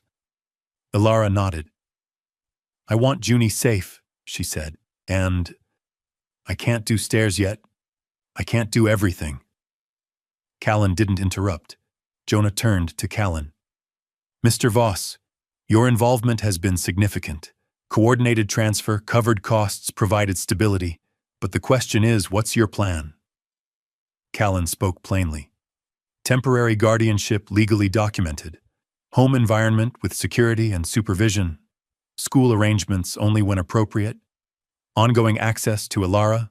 S1: Ilara nodded. "I want Junie safe," she said, "and I can't do stairs yet. I can't do everything." Callan didn't interrupt. Jonah turned to Callan. "Mr. Voss, your involvement has been significant. Coordinated transfer, covered costs, provided stability. But the question is, what's your plan?" Callan spoke plainly. "Temporary guardianship legally documented. Home environment with security and supervision. School arrangements only when appropriate. Ongoing access to Ilara.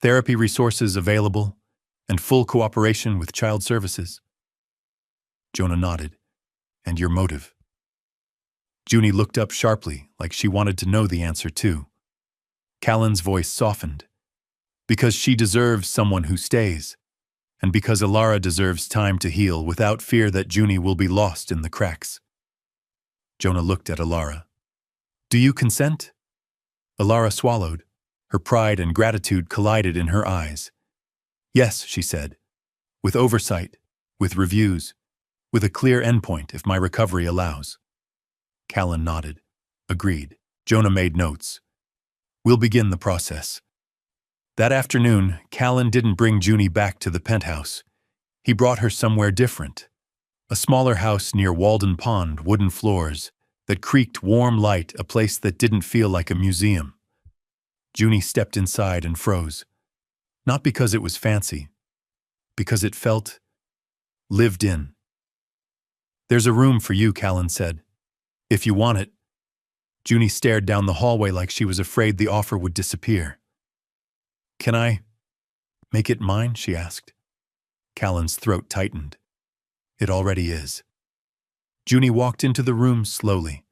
S1: Therapy resources available. And full cooperation with child services." Jonah nodded. "And your motive?" Junie looked up sharply, like she wanted to know the answer too. Callan's voice softened. "Because she deserves someone who stays. And because Ilara deserves time to heal without fear that Junie will be lost in the cracks." Jonah looked at Ilara. "Do you consent?" Ilara swallowed. Her pride and gratitude collided in her eyes. "Yes," she said. "With oversight, with reviews, with a clear endpoint if my recovery allows." Callan nodded. "Agreed." Jonah made notes. "We'll begin the process." That afternoon, Callan didn't bring Junie back to the penthouse. He brought her somewhere different. A smaller house near Walden Pond, wooden floors, that creaked warm light, a place that didn't feel like a museum. Junie stepped inside and froze. Not because it was fancy, because it felt lived in. "There's a room for you," Callan said. "If you want it." Junie stared down the hallway like she was afraid the offer would disappear. "Can I make it mine?" she asked. Callan's throat tightened. "It already is." Junie walked into the room slowly.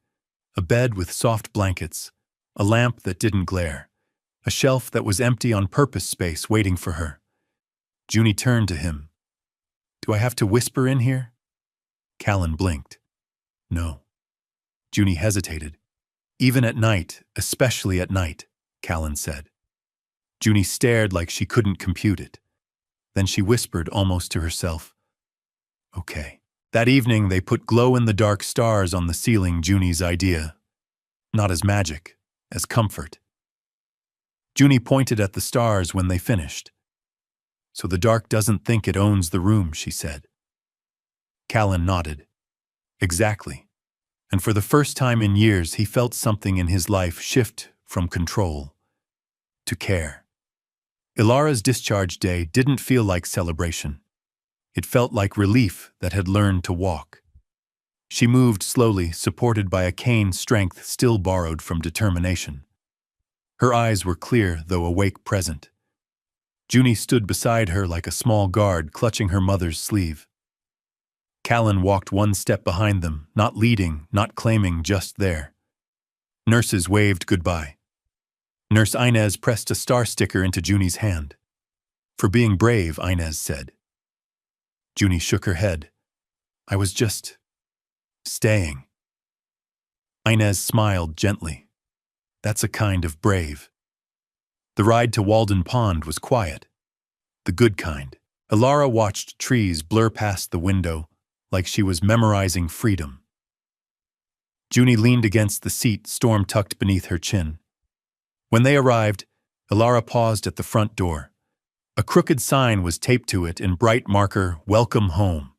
S1: A bed with soft blankets, a lamp that didn't glare, a shelf that was empty on purpose, space waiting for her. Junie turned to him. "Do I have to whisper in here?" Callan blinked. "No." Junie hesitated. "Even at night, especially at night," Callan said. Junie stared like she couldn't compute it. Then she whispered almost to herself, "Okay." That evening they put glow-in-the-dark stars on the ceiling, Junie's idea. Not as magic, as comfort. Junie pointed at the stars when they finished. "So the dark doesn't think it owns the room," she said. Callan nodded. "Exactly." And for the first time in years he felt something in his life shift from control to care. Ilara's discharge day didn't feel like celebration. It felt like relief that had learned to walk. She moved slowly, supported by a cane, strength still borrowed from determination. Her eyes were clear, though awake, present. Junie stood beside her like a small guard clutching her mother's sleeve. Callan walked one step behind them, not leading, not claiming, just there. Nurses waved goodbye. Nurse Inez pressed a star sticker into Junie's hand. "For being brave," Inez said. Junie shook her head. "I was just staying." Inez smiled gently. "That's a kind of brave." The ride to Walden Pond was quiet. The good kind. Ilara watched trees blur past the window like she was memorizing freedom. Junie leaned against the seat, storm tucked beneath her chin. When they arrived, Ilara paused at the front door. A crooked sign was taped to it in bright marker, "Welcome home."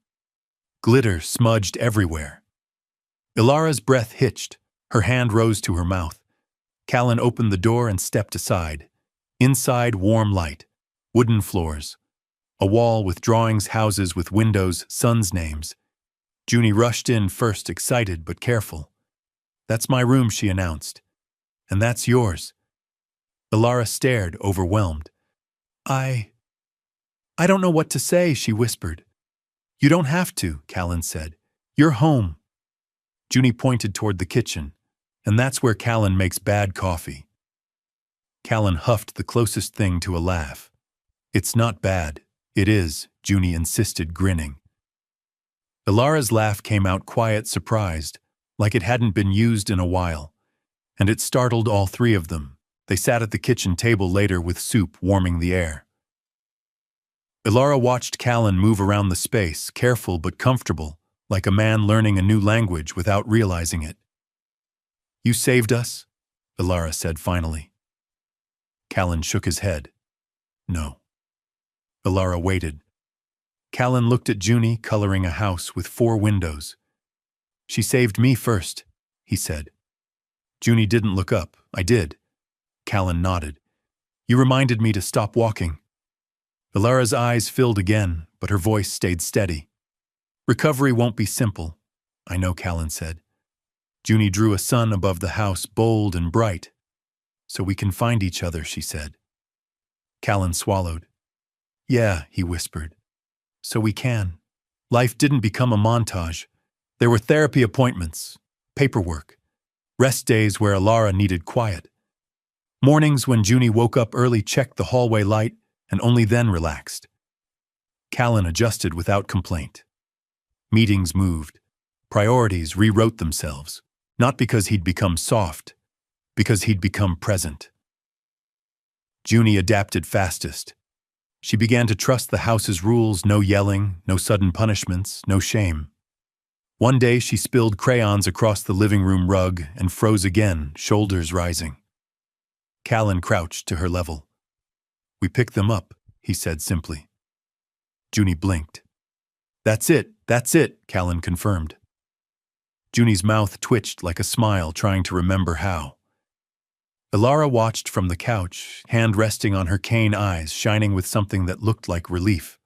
S1: Glitter smudged everywhere. Ilara's breath hitched. Her hand rose to her mouth. Callan opened the door and stepped aside. Inside, warm light. Wooden floors. A wall with drawings, houses with windows, sons' names. Junie rushed in first, excited but careful. "That's my room," she announced. "And that's yours." Ilara stared, overwhelmed. I don't know what to say," she whispered. "You don't have to," Callan said. "You're home." Junie pointed toward the kitchen. "And that's where Callan makes bad coffee." Callan huffed the closest thing to a laugh. "It's not bad. It is," Junie insisted, grinning. Ilara's laugh came out quiet, surprised, like it hadn't been used in a while. And it startled all three of them. They sat at the kitchen table later with soup warming the air. Ilara watched Callan move around the space, careful but comfortable, like a man learning a new language without realizing it. "You saved us?" Ilara said finally. Callan shook his head. "No." Ilara waited. Callan looked at Junie, coloring a house with 4 windows. "She saved me first," he said. Junie didn't look up. "I did." Callan nodded. "You reminded me to stop walking." Ilara's eyes filled again, but her voice stayed steady. "Recovery won't be simple," "I know," Callan said. Junie drew a sun above the house, bold and bright. "So we can find each other," she said. Callan swallowed. "Yeah," he whispered. "So we can." Life didn't become a montage. There were therapy appointments, paperwork, rest days where Ilara needed quiet. Mornings when Junie woke up early, checked the hallway light, and only then relaxed. Callan adjusted without complaint. Meetings moved. Priorities rewrote themselves, not because he'd become soft, because he'd become present. Junie adapted fastest. She began to trust the house's rules, no yelling, no sudden punishments, no shame. One day she spilled crayons across the living room rug and froze again, shoulders rising. Callan crouched to her level. "We picked them up," he said simply. Junie blinked. That's it," Callan confirmed. Junie's mouth twitched like a smile, trying to remember how. Ilara watched from the couch, hand resting on her cane, eyes shining with something that looked like relief.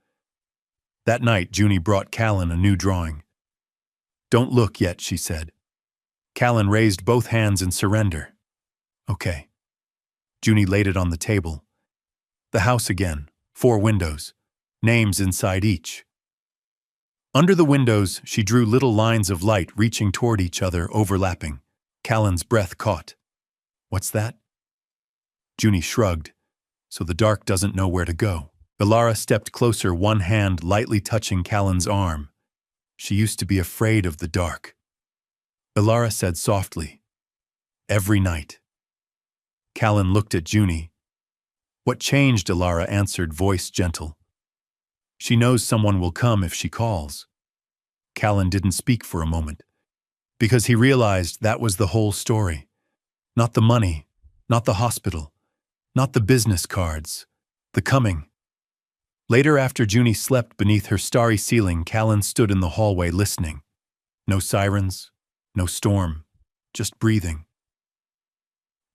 S1: That night, Junie brought Callan a new drawing. "Don't look yet," she said. Callan raised both hands in surrender. "Okay." Junie laid it on the table. The house again, 4 windows, names inside each. Under the windows, she drew little lines of light reaching toward each other, overlapping. Callan's breath caught. "What's that?" Junie shrugged. "So the dark doesn't know where to go." Ilara stepped closer, one hand lightly touching Callan's arm. She used to be afraid of the dark. Ilara said softly, "Every night." Callan looked at Junie. "What changed?" Ilara answered, voice gentle. "She knows someone will come if she calls." Callan didn't speak for a moment, because he realized that was the whole story. Not the money, not the hospital, not the business cards, the coming. Later, after Junie slept beneath her starry ceiling, Callan stood in the hallway listening. No sirens, no storm, just breathing.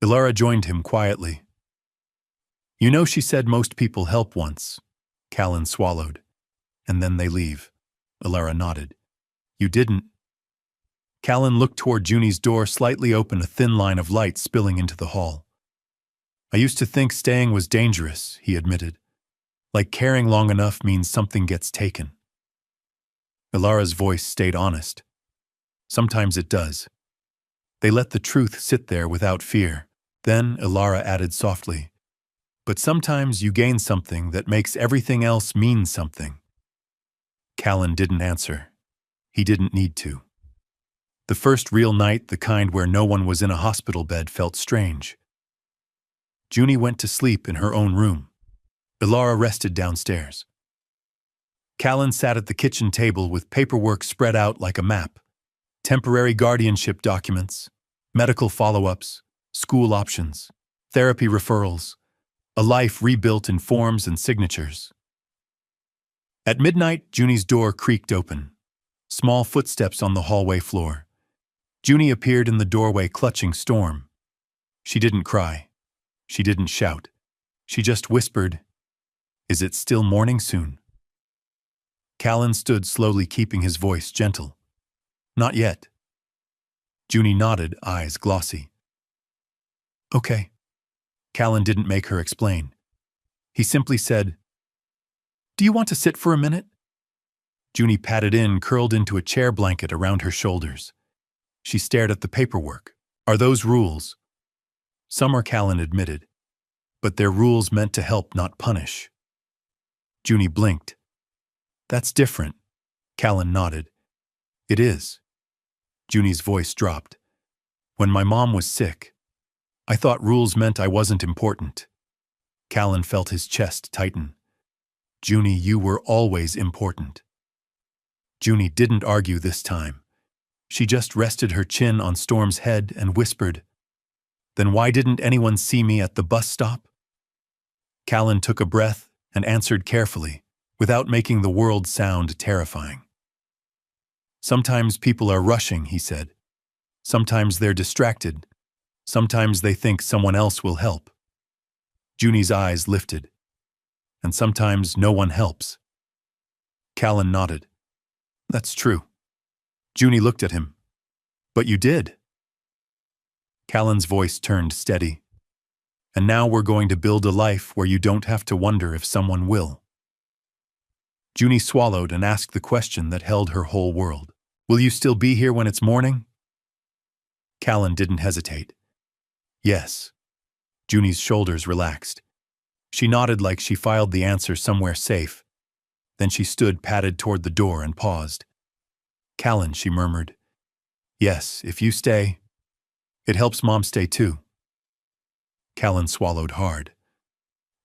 S1: Ilara joined him quietly. "You know," she said, "most people help once." Callan swallowed. "And then they leave." Ilara nodded. "You didn't." Callan looked toward Junie's door, slightly open, a thin line of light spilling into the hall. "I used to think staying was dangerous," he admitted. "Like caring long enough means something gets taken." Ilara's voice stayed honest. Sometimes it does. They let the truth sit there without fear. Then Ilara added softly, but sometimes you gain something that makes everything else mean something. Callan didn't answer. He didn't need to. The first real night, the kind where no one was in a hospital bed, felt strange. Junie went to sleep in her own room. Ilara rested downstairs. Callan sat at the kitchen table with paperwork spread out like a map. Temporary guardianship documents, medical follow-ups, school options, therapy referrals, a life rebuilt in forms and signatures. At midnight, Junie's door creaked open. Small footsteps on the hallway floor. Junie appeared in the doorway clutching Storm. She didn't cry. She didn't shout. She just whispered, "Is it still morning soon?" Callan stood slowly, keeping his voice gentle. "Not yet." Junie nodded, eyes glossy. "Okay." Callan didn't make her explain. He simply said, "Do you want to sit for a minute?" Junie patted in, curled into a chair blanket around her shoulders. She stared at the paperwork. "Are those rules?" "Some are," Callan admitted. "But they're rules meant to help, not punish." Junie blinked. "That's different." Callan nodded. "It is." Junie's voice dropped. "When my mom was sick, I thought rules meant I wasn't important." Callan felt his chest tighten. "Junie, you were always important." Junie didn't argue this time. She just rested her chin on Storm's head and whispered, "Then why didn't anyone see me at the bus stop?" Callan took a breath and answered carefully, without making the world sound terrifying. "Sometimes people are rushing," he said. "Sometimes they're distracted. Sometimes they think someone else will help." Junie's eyes lifted. "And sometimes no one helps." Callan nodded. "That's true." Junie looked at him. "But you did." Callan's voice turned steady. "And now we're going to build a life where you don't have to wonder if someone will." Junie swallowed and asked the question that held her whole world. "Will you still be here when it's morning?" Callan didn't hesitate. "Yes." Junie's shoulders relaxed. She nodded like she filed the answer somewhere safe. Then she stood, padded toward the door, and paused. "Callan," she murmured. "Yes, if you stay, it helps Mom stay too." Callan swallowed hard.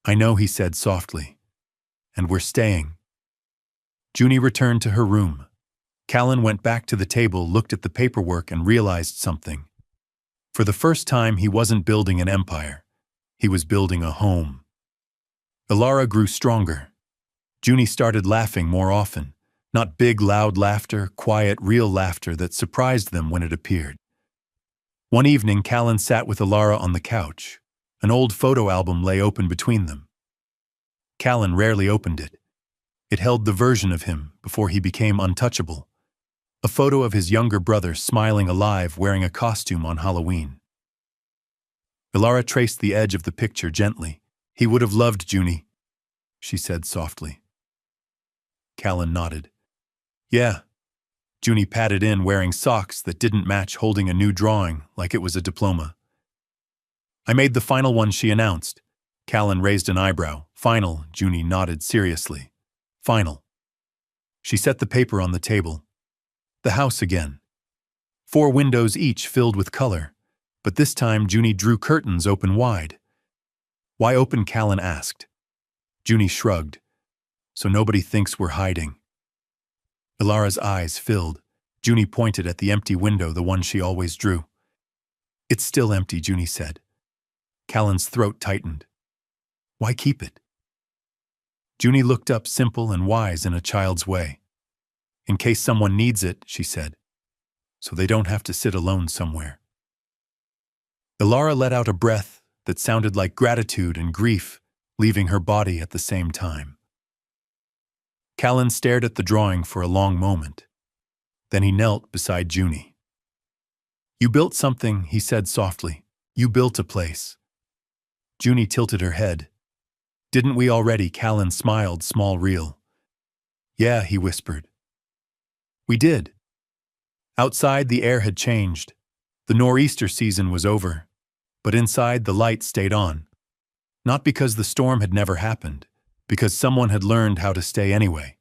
S1: "I know," he said softly. "And we're staying." Junie returned to her room. Callan went back to the table, looked at the paperwork, and realized something. For the first time, he wasn't building an empire. He was building a home. Ilara grew stronger. Junie started laughing more often. Not big, loud laughter, quiet, real laughter that surprised them when it appeared. One evening, Callan sat with Ilara on the couch. An old photo album lay open between them. Callan rarely opened it. It held the version of him before he became untouchable. A photo of his younger brother smiling alive, wearing a costume on Halloween. Ilara traced the edge of the picture gently. "He would have loved Junie," she said softly. Callan nodded. "Yeah." Junie patted in, wearing socks that didn't match, holding a new drawing like it was a diploma. "I made the final one," she announced. Callan raised an eyebrow. "Final," Junie nodded seriously. "Final." She set the paper on the table. The house again. 4 windows each filled with color, but this time Junie drew curtains open wide. "Why open?" Callan asked. Junie shrugged. "So nobody thinks we're hiding." Ilara's eyes filled. Junie pointed at the empty window, the one she always drew. "It's still empty," Junie said. Callan's throat tightened. "Why keep it?" Junie looked up, simple and wise in a child's way. "In case someone needs it," she said, "so they don't have to sit alone somewhere." Ilara let out a breath that sounded like gratitude and grief, leaving her body at the same time. Callan stared at the drawing for a long moment. Then he knelt beside Junie. "You built something," he said softly. "You built a place." Junie tilted her head. "Didn't we already?" Callan smiled, small, real. "Yeah," he whispered. We did. Outside, the air had changed. The nor'easter season was over, but inside the light stayed on. Not because the storm had never happened, because someone had learned how to stay anyway.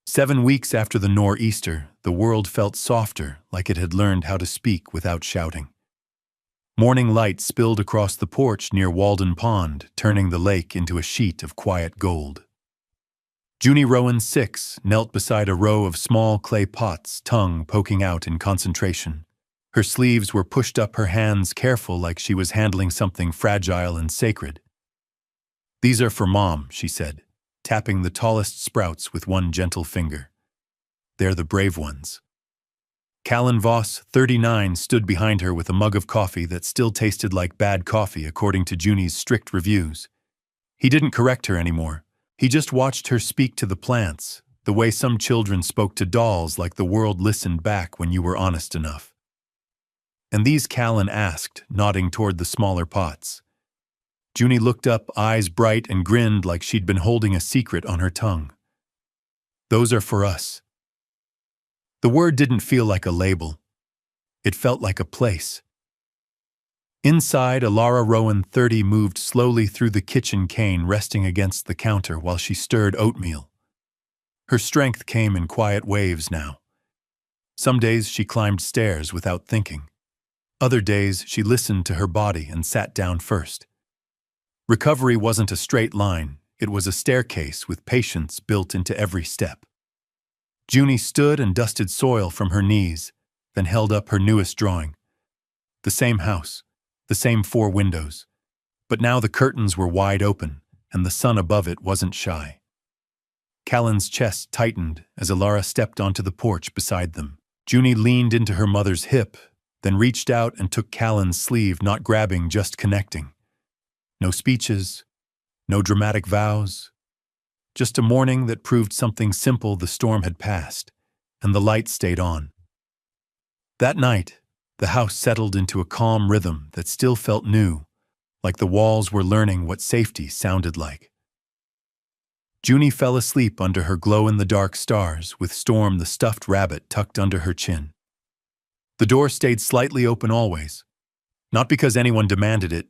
S1: 7 weeks after the nor'easter, the world felt softer, like it had learned how to speak without shouting. Morning light spilled across the porch near Walden Pond, turning the lake into a sheet of quiet gold. Junie Rowan 6 knelt beside a row of small clay pots, tongue poking out in concentration. Her sleeves were pushed up her hands, careful, like she was handling something fragile and sacred. "These are for Mom," she said, tapping the tallest sprouts with one gentle finger. "They're the brave ones." Callan Voss, 39, stood behind her with a mug of coffee that still tasted like bad coffee according to Junie's strict reviews. He didn't correct her anymore. He just watched her speak to the plants, the way some children spoke to dolls, like the world listened back when you were honest enough. "And these?" Callan asked, nodding toward the smaller pots. Junie looked up, eyes bright, and grinned like she'd been holding a secret on her tongue. "Those are for us." The word didn't feel like a label. It felt like a place. Inside, Alara Rowan 30 moved slowly through the kitchen, cane resting against the counter while she stirred oatmeal. Her strength came in quiet waves now. Some days she climbed stairs without thinking. Other days she listened to her body and sat down first. Recovery wasn't a straight line, it was a staircase with patience built into every step. Junie stood and dusted soil from her knees, then held up her newest drawing. The same house, the same 4 windows, but now the curtains were wide open, and the sun above it wasn't shy. Callan's chest tightened as Alara stepped onto the porch beside them. Junie leaned into her mother's hip, then reached out and took Callan's sleeve, not grabbing, just connecting. No speeches, no dramatic vows, just a morning that proved something simple: the storm had passed, and the light stayed on. That night, the house settled into a calm rhythm that still felt new, like the walls were learning what safety sounded like. Junie fell asleep under her glow-in-the-dark stars, with Storm the stuffed rabbit tucked under her chin. The door stayed slightly open always, not because anyone demanded it,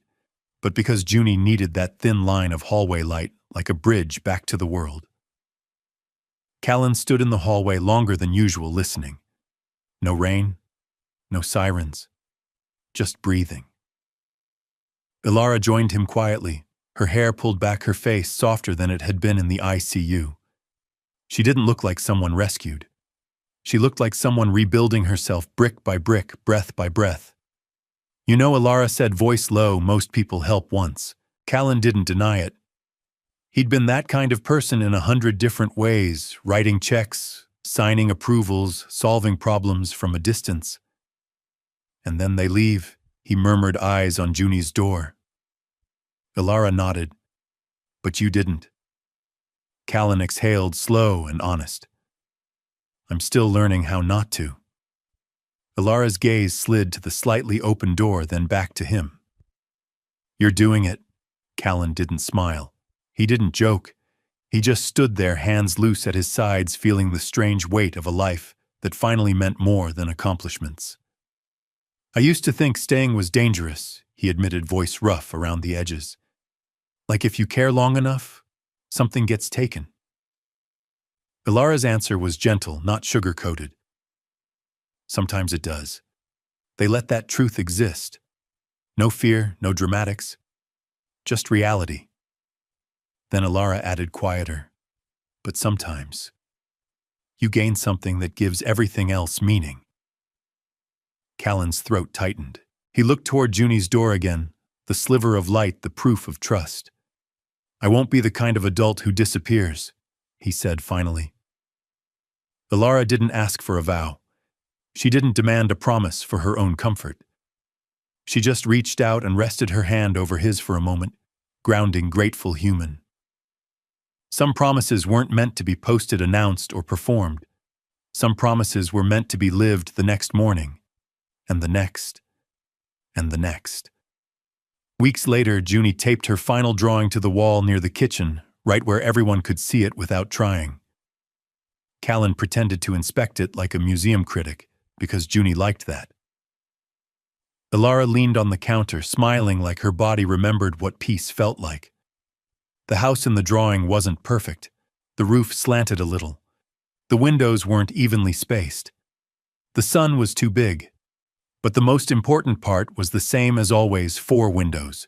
S1: but because Junie needed that thin line of hallway light, like a bridge back to the world. Callan stood in the hallway longer than usual, listening. No rain, no sirens, just breathing. Alara joined him quietly, her hair pulled back, her face softer than it had been in the ICU. She didn't look like someone rescued. She looked like someone rebuilding herself brick by brick, breath by breath. "You know," Alara said, voice low, "most people help once." Callan didn't deny it. He'd been that kind of person in 100 different ways, writing checks, signing approvals, solving problems from a distance. "And then they leave," he murmured, eyes on Junie's door. Alara nodded. "But you didn't." Callan exhaled, slow and honest. "I'm still learning how not to." Alara's gaze slid to the slightly open door, then back to him. "You're doing it." Callan didn't smile. He didn't joke. He just stood there, hands loose at his sides, feeling the strange weight of a life that finally meant more than accomplishments. "I used to think staying was dangerous," he admitted, voice rough around the edges. "Like if you care long enough, something gets taken." Alara's answer was gentle, not sugar-coated. "Sometimes it does." They let that truth exist. No fear, no dramatics, just reality. Then Alara added, quieter, "But sometimes you gain something that gives everything else meaning." Callan's throat tightened. He looked toward Junie's door again, the sliver of light, the proof of trust. "I won't be the kind of adult who disappears," he said finally. Alara didn't ask for a vow. She didn't demand a promise for her own comfort. She just reached out and rested her hand over his for a moment, grounding, grateful, human. Some promises weren't meant to be posted, announced, or performed. Some promises were meant to be lived the next morning, and the next, and the next. Weeks later, Junie taped her final drawing to the wall near the kitchen, right where everyone could see it without trying. Callan pretended to inspect it like a museum critic, because Junie liked that. Ilara leaned on the counter, smiling like her body remembered what peace felt like. The house in the drawing wasn't perfect. The roof slanted a little. The windows weren't evenly spaced. The sun was too big. But the most important part was the same as always: 4 windows.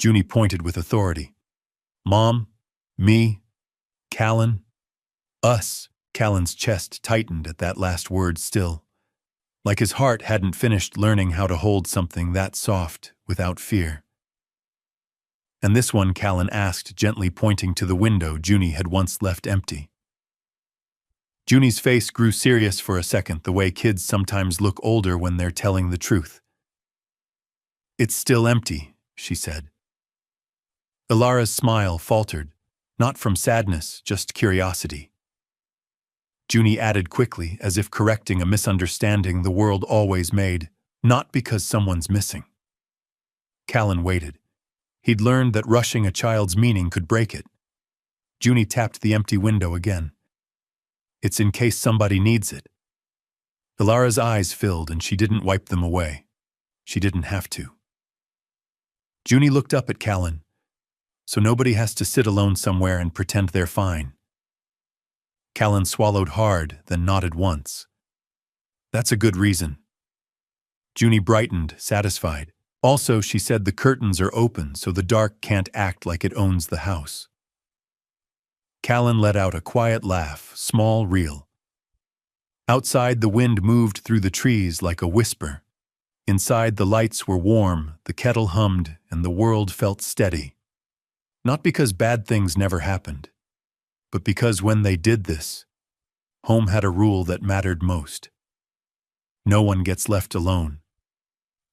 S1: Junie pointed with authority. Mom, me, Callan, us. Callan's chest tightened at that last word still, like his heart hadn't finished learning how to hold something that soft without fear. And this one? Callan asked, gently pointing to the window Junie had once left empty. Junie's face grew serious for a second, the way kids sometimes look older when they're telling the truth. It's still empty, she said. Ilara's smile faltered, not from sadness, just curiosity. Junie added quickly, as if correcting a misunderstanding the world always made, not because someone's missing. Callan waited. He'd learned that rushing a child's meaning could break it. Junie tapped the empty window again. It's in case somebody needs it. Ilara's eyes filled and she didn't wipe them away. She didn't have to. Junie looked up at Callan. So nobody has to sit alone somewhere and pretend they're fine. Callan swallowed hard, then nodded once. That's a good reason. Junie brightened, satisfied. Also, she said, the curtains are open so the dark can't act like it owns the house. Callan let out a quiet laugh, small, real. Outside, the wind moved through the trees like a whisper. Inside, the lights were warm, the kettle hummed, and the world felt steady. Not because bad things never happened, but because when they did this, home had a rule that mattered most. No one gets left alone.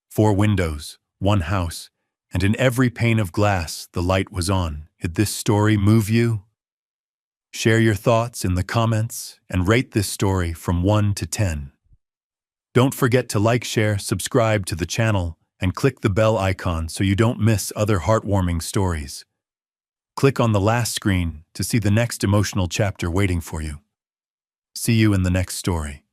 S1: 4 windows, 1 house, and in every pane of glass the light was on. Did this story move you? Share your thoughts in the comments and rate this story from 1 to 10. Don't forget to like, share, subscribe to the channel, and click the bell icon so you don't miss other heartwarming stories. Click on the last screen to see the next emotional chapter waiting for you. See you in the next story.